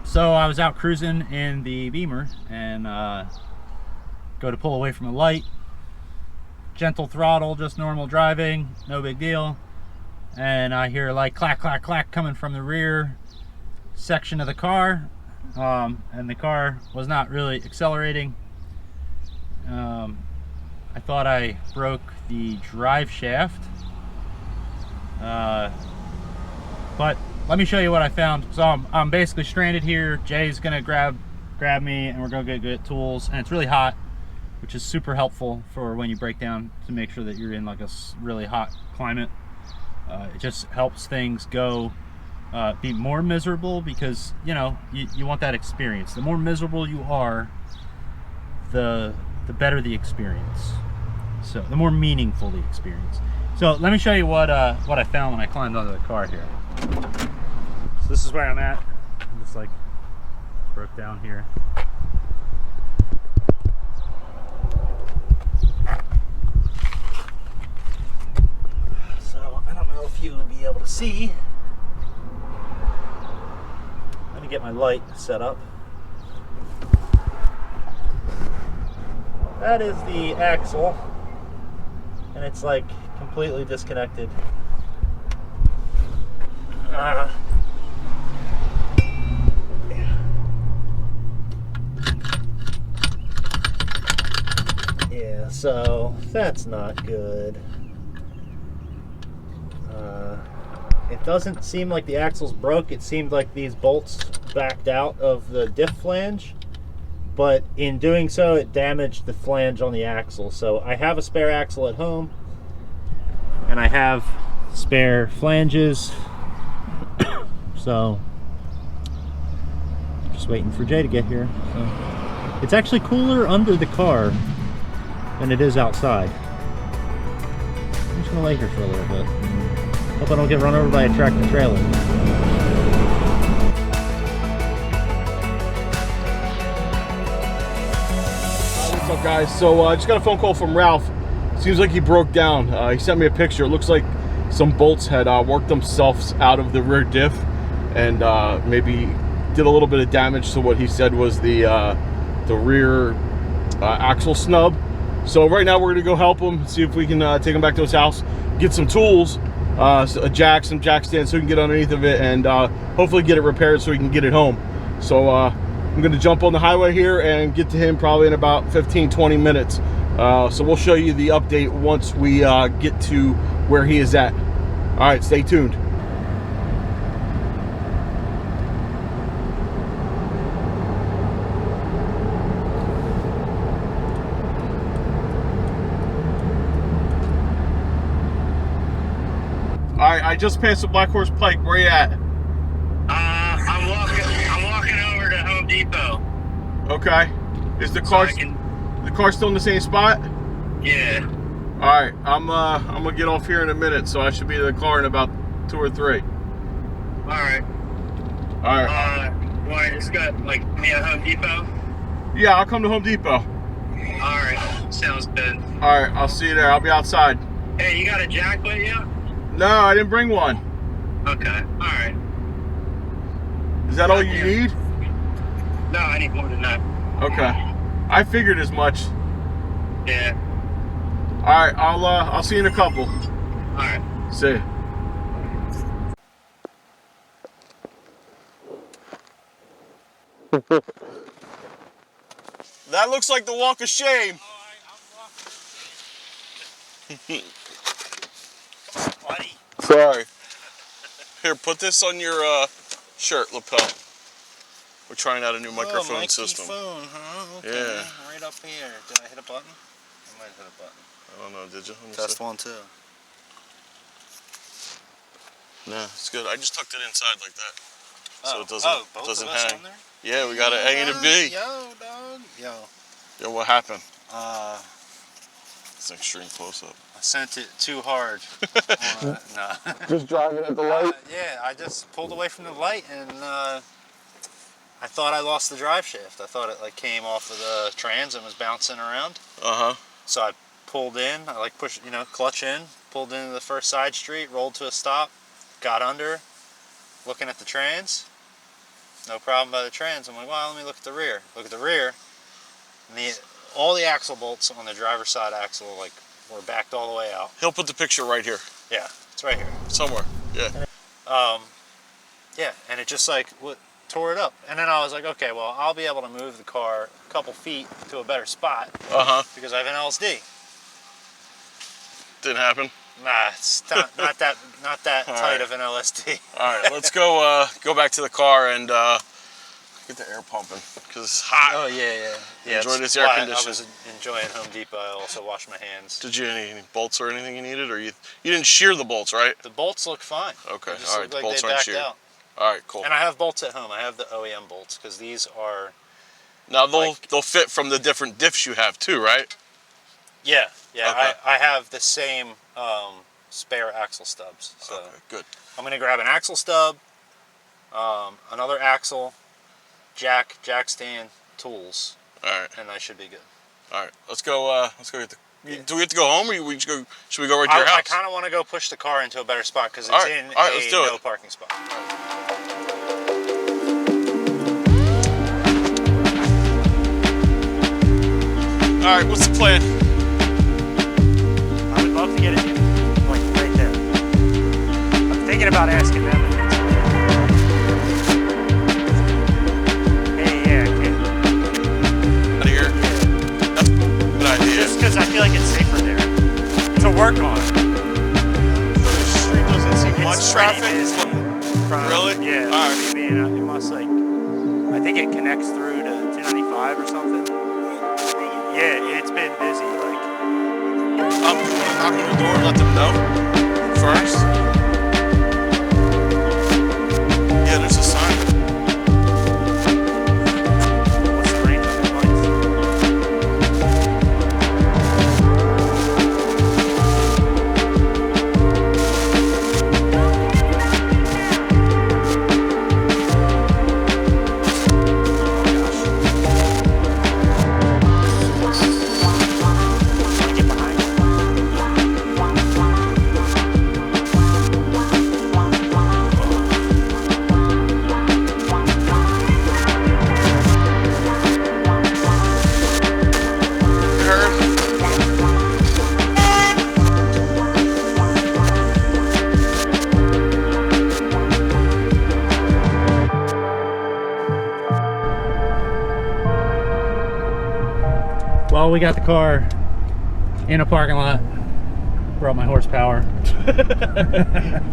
So I was out cruising in the Beamer and go to pull away from a light. Gentle throttle, just normal driving, no big deal. And I hear like clack, clack, clack coming from the rear section of the car. And the car was not really accelerating. I thought I broke the drive shaft. But let me show you what I found. So I'm basically stranded here. Jay's gonna grab me and we're gonna get tools, and it's really hot, which is super helpful for when you break down, to make sure that you're in like a really hot climate. It just helps things go be more miserable, because you know you want that experience. The more miserable you are, the better the experience. So the more meaningful the experience. So let me show you what I found when I climbed onto the car here. So this is where I'm at. I'm just like broke down here. So I don't know if you will be able to see. Let me get my light set up. That is the axle, and it's like completely disconnected. Yeah, so that's not good. It doesn't seem like the axle's broke. It seemed like these bolts backed out of the diff flange, but in doing so it damaged the flange on the axle. So I have a spare axle at home, and I have spare flanges. So just waiting for Jay to get here. So it's actually cooler under the car than it is outside. I'm just gonna lay here for a little bit. Hope I don't get run over by a tractor trailer. What's up, guys? So I just got a phone call from Ralph. Seems like he broke down. He sent me a picture. It looks like some bolts had worked themselves out of the rear diff, and maybe did a little bit of damage to what he said was the rear axle snub. So right now we're gonna go help him, see if we can take him back to his house, get some tools, some jack stands so we can get underneath of it, and hopefully get it repaired so we can get it home. So I'm gonna jump on the highway here and get to him probably in about 15-20 minutes. So we'll show you the update once we get to where he is at. All right, stay tuned. All right, I just passed the Black Horse Pike. Where you at? I'm walking over to Home Depot. Okay. Is the car still in the same spot? Yeah. All right, I'm gonna get off here in a minute, so I should be in the car in about 2 or 3. All right. All right. You want to just go like me at Home Depot? Yeah, I'll come to Home Depot. All right. Sounds good. All right, I'll see you there. I'll be outside. Hey, you got a jack with you? No, I didn't bring one. Okay. All right. Is that all you need? No, I need more than that. Okay. I figured as much. Yeah. All right, I'll see you in a couple. All right. See you. That looks like the walk of shame. Buddy. Sorry. Here, put this on your shirt lapel. We're trying out a new microphone system. Phone, huh? Okay. Yeah. Right up here. Did I hit a button? I might hit a button. I don't know, did you? Test 1, 2. No, it's good. I just tucked it inside like that. So it both doesn't of us hang. on there? Yeah, we got an A and a B. Yo, dog. Yo. Yo, what happened? It's an extreme close-up. I sent it too hard. No. Just driving at the light? Yeah, I just pulled away from the light and I thought I lost the drive shaft. I thought it like came off of the trans and was bouncing around. Uh-huh. So I pulled in, I like pushed, you know, clutch in, pulled into the first side street, rolled to a stop, got under, looking at the trans, no problem by the trans. I'm like, well, let me look at the rear. Look at the rear, and all the axle bolts on the driver's side axle like were backed all the way out. He'll put the picture right here. Yeah, it's right here. Somewhere, yeah. Yeah, and it just like tore it up. And then I was like, okay, well, I'll be able to move the car a couple feet to a better spot because I have an LSD. Didn't happen. Nah, it's not that tight of an LSD. All right, let's go back to the car and get the air pumping because it's hot. Oh yeah. Enjoy this air conditioning. I was enjoying Home Depot. I also washed my hands. Did you any bolts or anything you needed, or you didn't shear the bolts, right? The bolts look fine. Okay, They just all right. look The like bolts they aren't backed sheared. out. All right, cool. And I have bolts at home. I have the OEM bolts because these are. Now they'll fit from the different diffs you have too, right? Yeah. Okay. I have the same spare axle stubs. So okay, good. I'm gonna grab an axle stub, another axle, jack stand, tools. All right. And I should be good. All right, let's go get the. Do we have to go home, or should we go right to your house? I kind of want to go push the car into a better spot because it's All right, in let's do a no it. parking spot. All right, what's the plan? I would love to get it like right there. I'm thinking about asking them. Hey, okay. Out of here. That's a good idea. Just because I feel like it's safer there to work on. The street doesn't see much It's traffic. pretty busy. Really? Yeah. All right. I mean, it must I think it connects through to 295 or something. Yeah, it's been busy. Like, I'm gonna knock on the door and let them know first. Yeah, there's a sign. what's the range of the lights? Wanna get behind it? You heard? Well, we got the car in a parking lot. Brought my horsepower. If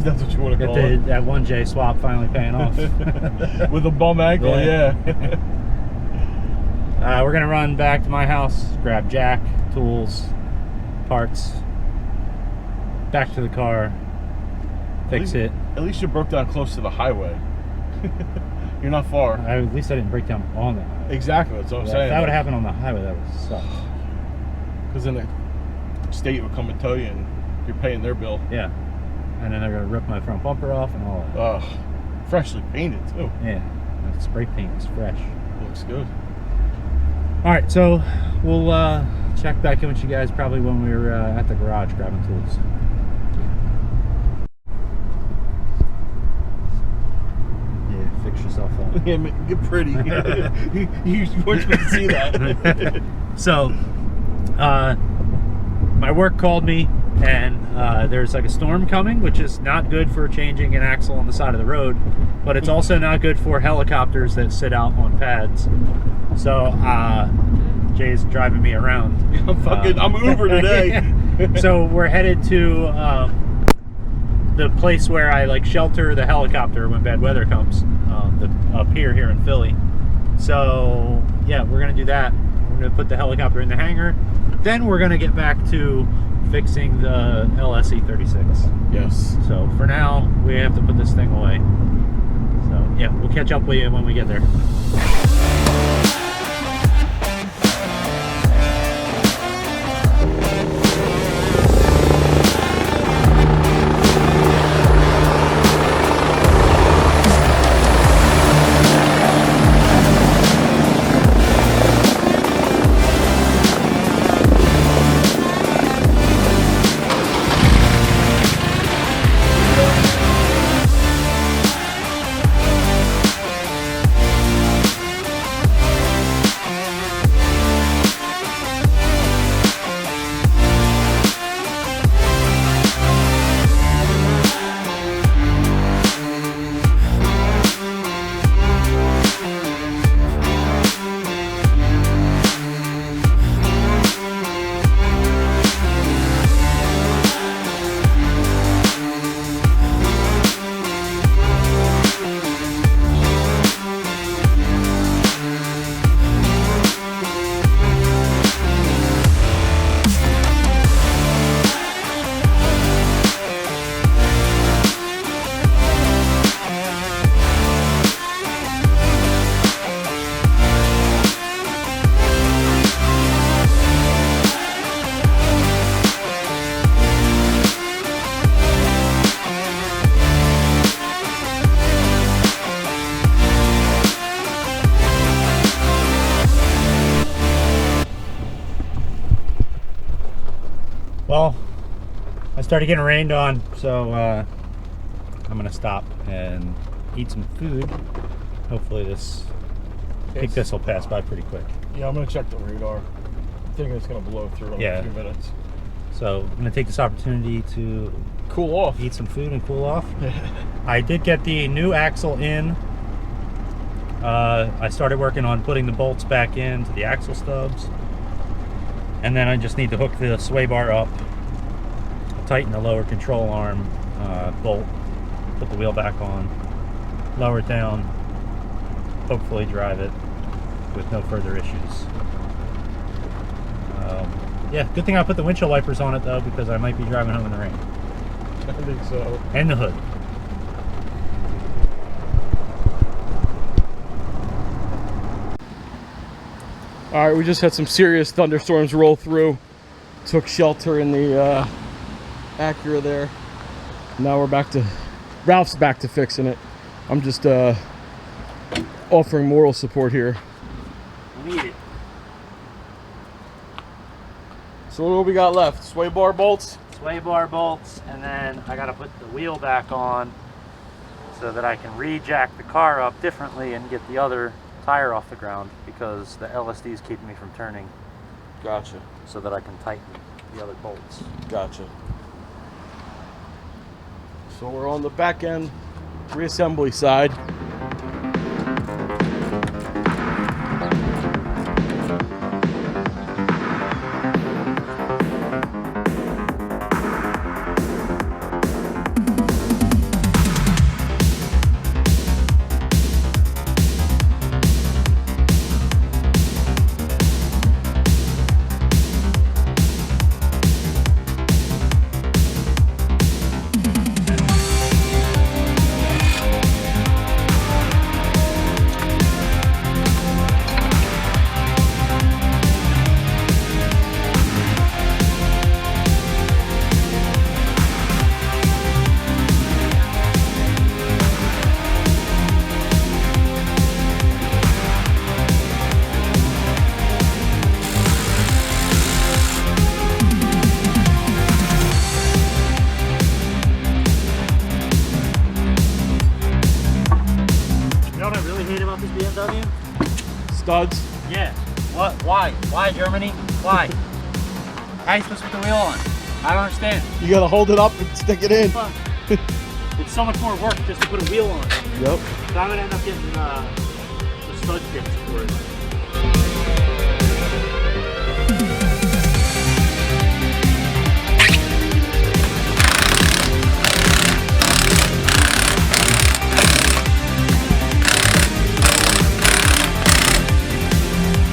that's what you want to Got call it. that 1J swap finally paying off. With a bum ankle, Yeah. yeah. We're gonna run back to my house, grab jack, tools, parts, back to the car, fix it. At least you broke down close to the highway. You're not far. At least I didn't break down on the highway. Exactly, that's what I'm saying. If that would have happened on the highway, that would suck. Because then the state would come and tell you, and you're paying their bill. Yeah. And then they're gonna rip my front bumper off and all that. Ugh. Freshly painted too. Yeah. That spray paint is fresh. Looks good. Alright, so we'll check back in with you guys probably when we're at the garage grabbing tools. Yeah, fix yourself up. Yeah, get pretty. You weren't supposed to see that. So, my work called me, and there's like a storm coming, which is not good for changing an axle on the side of the road, but it's also not good for helicopters that sit out on pads. So, Jay's driving me around. I'm Uber today. So we're headed to the place where I like shelter the helicopter when bad weather comes, up here in Philly. So yeah, we're gonna do that. We're gonna put the helicopter in the hangar. Then we're gonna get back to fixing the LS E36. Yes. So for now, we have to put this thing away. So yeah, we'll catch up with you when we get there. Well, I started getting rained on, so I'm gonna stop and eat some food. Hopefully I think this will pass by pretty quick. Yeah, I'm gonna check the radar. I think it's gonna blow through in a few minutes. So I'm gonna take this opportunity to cool off, eat some food and cool off. I did get the new axle in. I started working on putting the bolts back into the axle stubs, and then I just need to hook the sway bar up, tighten the lower control arm bolt, put the wheel back on, lower it down, hopefully drive it with no further issues. Yeah, good thing I put the windshield wipers on it though, because I might be driving home in the rain. I think so. And the hood. All right, we just had some serious thunderstorms roll through. Took shelter in the Acura there. Now we're back to, Ralph's back to fixing it. I'm just offering moral support here. Need it. So what do we got left? Sway bar bolts? Sway bar bolts, and then I gotta put the wheel back on so that I can re-jack the car up differently and get the other tire off the ground, because the LSD is keeping me from turning. Gotcha. So that I can tighten the other bolts. Gotcha. So we're on the back end reassembly side. Studs. Yeah. What? Why? Why Germany? Why? How are you supposed to put the wheel on? I don't understand. You gotta hold it up and stick it in. It's so much more work just to put a wheel on. Yep. So I'm gonna end up getting the stud kits for it.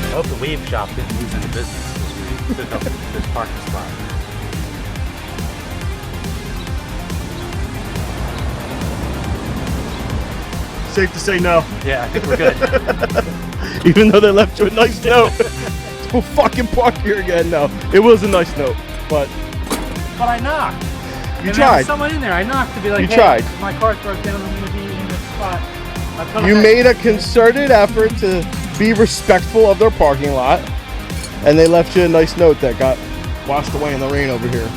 I hope the weave shop didn't lose any business because we took up this parking spot. Safe to say no. Yeah, I think we're good. Even though they left you a nice note. Don't fucking park here again. No, it was a nice note, but I knocked. You tried. There was someone in there. I knocked to be like, you hey, tried. My car's broke down. I'm gonna be in this spot. You made a concerted effort to be respectful of their parking lot, and they left you a nice note that got washed away in the rain over here.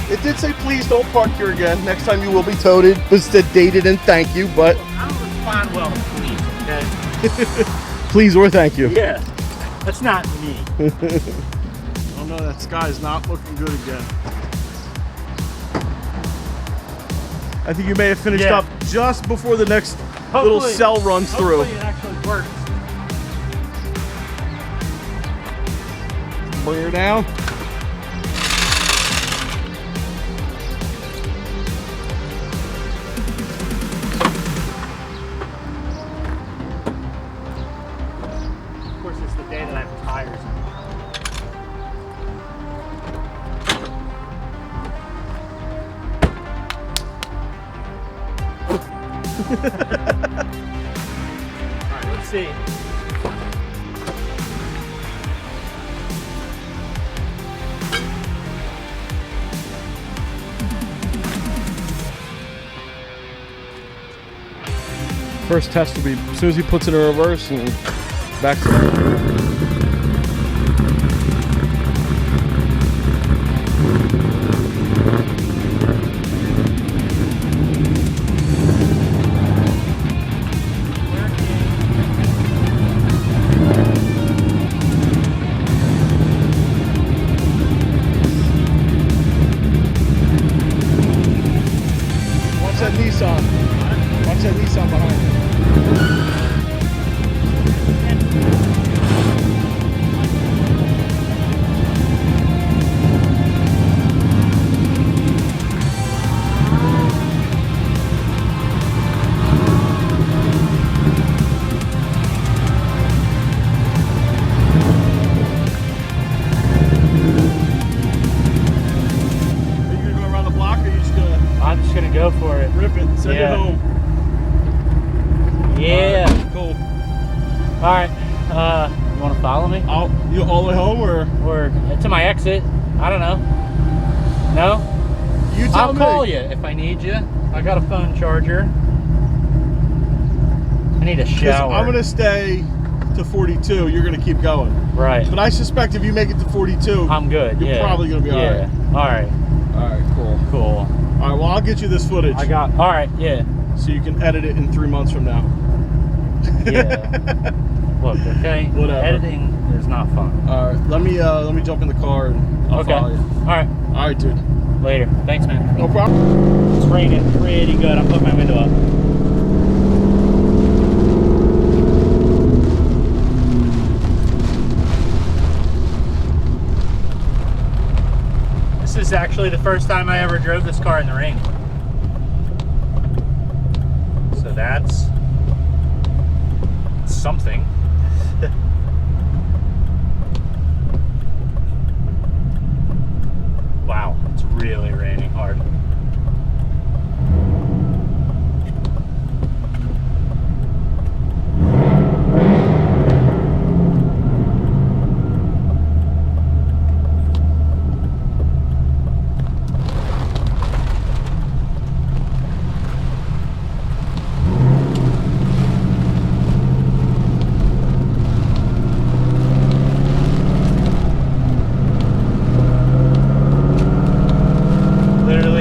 It did say, please don't park here again. Next time you will be toted. It was dated and thank you, but I don't respond well to please, okay? please or thank you. Yeah, that's not me. Oh no, that sky's not looking good again. I think you may have finished up just before the next little cell runs through. Hopefully it actually works. Bring her down. Of course, it's the day that I have tires. All right, let's see. First test will be as soon as he puts it in reverse and back to it. All right. You want to follow me? You all the way home or to my exit? I don't know. No? You tell me. I'll call you if I need you. I got a phone charger. I need a shower. I'm gonna stay to 42. You're gonna keep going. Right. But I suspect if you make it to 42, I'm good. You're probably gonna be all right. All right. All right. Cool. Cool. All right. Well, I'll get you this footage. All right. Yeah. So you can edit it in 3 months from now. Yeah. Look. Okay. Whatever. Editing is not fun. All right. Let me jump in the car and I'll follow you. All right. All right, dude. Later. Thanks, man. No problem. It's raining pretty good. I'm putting my window up. This is actually the first time I ever drove this car in the rain. So that's something. Wow, it's really raining hard.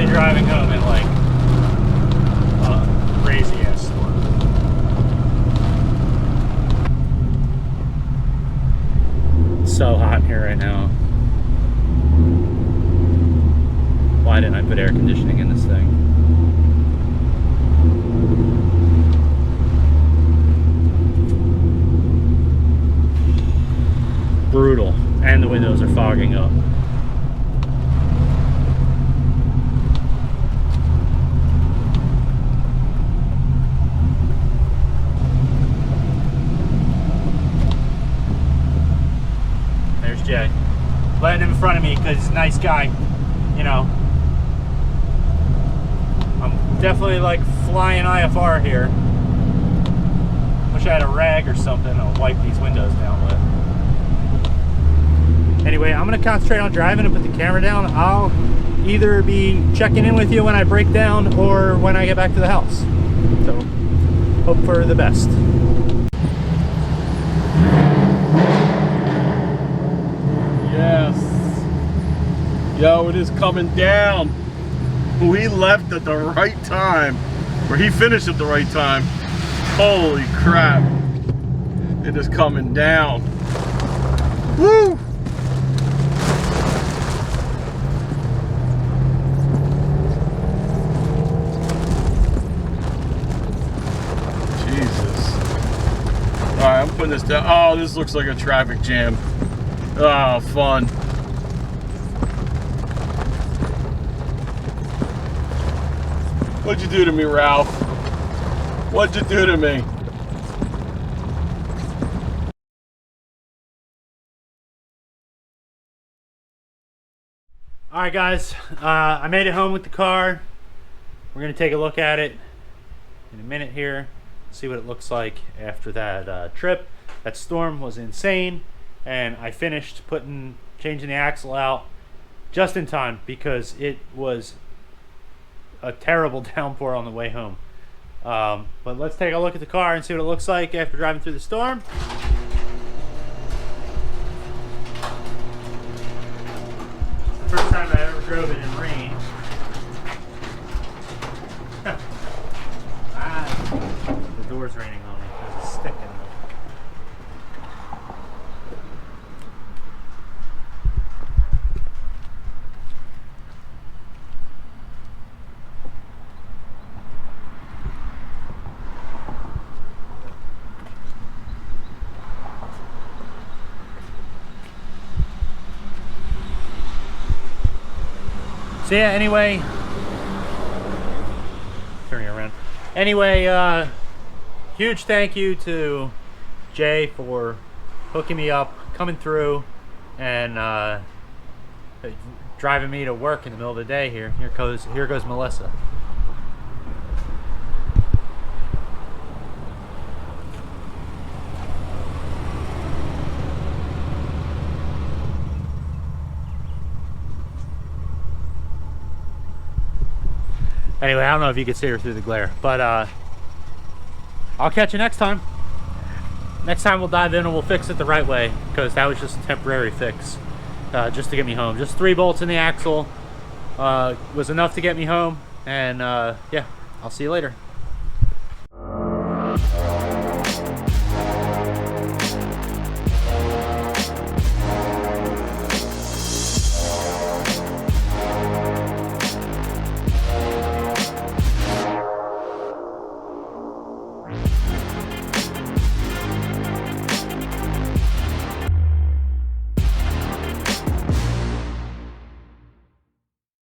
Driving home in like a crazy ass storm. It's so hot here right now. Why didn't I put air conditioning in this thing? Brutal. And the windows are fogging up. Jay, letting him in front of me because he's a nice guy, you know. I'm definitely like flying IFR here. Wish I had a rag or something to wipe these windows down with. Anyway, I'm gonna concentrate on driving and put the camera down. I'll either be checking in with you when I break down or when I get back to the house. So, hope for the best. Yes. Yo, it is coming down. We left at the right time. Or he finished at the right time. Holy crap. It is coming down. Woo! Jesus. Alright, I'm putting this down. Oh, this looks like a traffic jam. Oh, fun. What'd you do to me, Ralph? What'd you do to me? All right, guys, I made it home with the car. We're gonna take a look at it in a minute here, see what it looks like after that trip. That storm was insane. And I finished changing the axle out just in time because it was a terrible downpour on the way home. But let's take a look at the car and see what it looks like after driving through the storm. It's the first time I ever drove it in rain. The door's raining on me. There's a stick in there. So yeah, anyway, turning around. Anyway, huge thank you to Jay for hooking me up, coming through, and driving me to work in the middle of the day here. Here goes Melissa. Anyway, I don't know if you can see her through the glare, but I'll catch you next time. Next time we'll dive in and we'll fix it the right way, because that was just a temporary fix, just to get me home. Just 3 bolts in the axle was enough to get me home, and yeah, I'll see you later.